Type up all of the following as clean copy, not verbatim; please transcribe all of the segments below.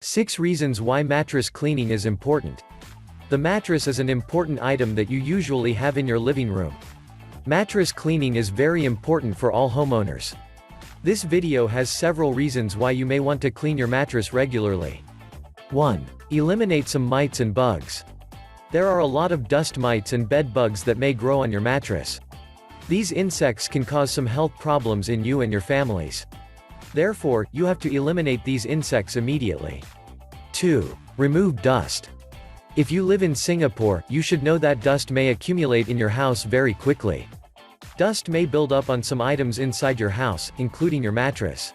6 reasons why mattress cleaning is important. The mattress is an important item that you usually have in your living room. Mattress cleaning is very important for all homeowners. This video has several reasons why you may want to clean your mattress regularly. 1. Eliminate some mites and bugs. There are a lot of dust mites and bed bugs that may grow on your mattress. These insects can cause some health problems in you and your families. Therefore, you have to eliminate these insects immediately. 2. Remove dust. If you live in Singapore, you should know that dust may accumulate in your house very quickly. Dust may build up on some items inside your house, including your mattress.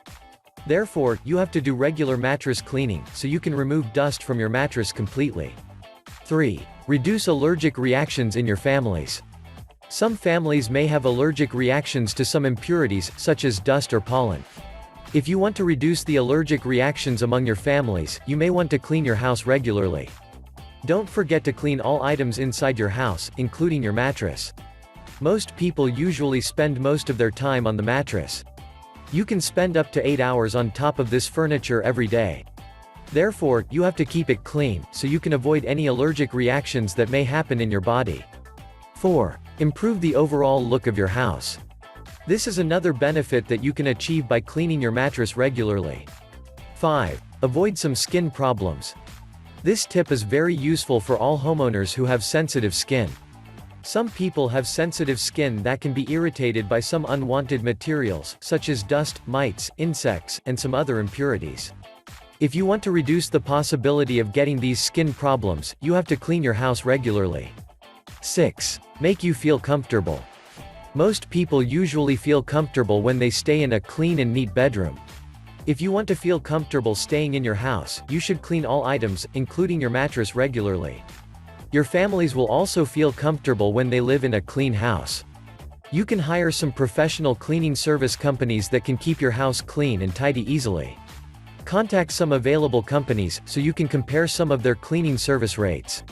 Therefore, you have to do regular mattress cleaning, so you can remove dust from your mattress completely. 3. Reduce allergic reactions in your families. Some families may have allergic reactions to some impurities, such as dust or pollen. If you want to reduce the allergic reactions among your families, you may want to clean your house regularly. Don't forget to clean all items inside your house, including your mattress. Most people usually spend most of their time on the mattress. You can spend up to 8 hours on top of this furniture every day. Therefore, you have to keep it clean, so you can avoid any allergic reactions that may happen in your body. 4. Improve the overall look of your house. This is another benefit that you can achieve by cleaning your mattress regularly. 5. Avoid some skin problems. This tip is very useful for all homeowners who have sensitive skin. Some people have sensitive skin that can be irritated by some unwanted materials, such as dust, mites, insects, and some other impurities. If you want to reduce the possibility of getting these skin problems, you have to clean your house regularly. 6. Make you feel comfortable. Most people usually feel comfortable when they stay in a clean and neat bedroom. If you want to feel comfortable staying in your house, you should clean all items, including your mattress, regularly. Your families will also feel comfortable when they live in a clean house. You can hire some professional cleaning service companies that can keep your house clean and tidy easily. Contact some available companies, so you can compare some of their cleaning service rates.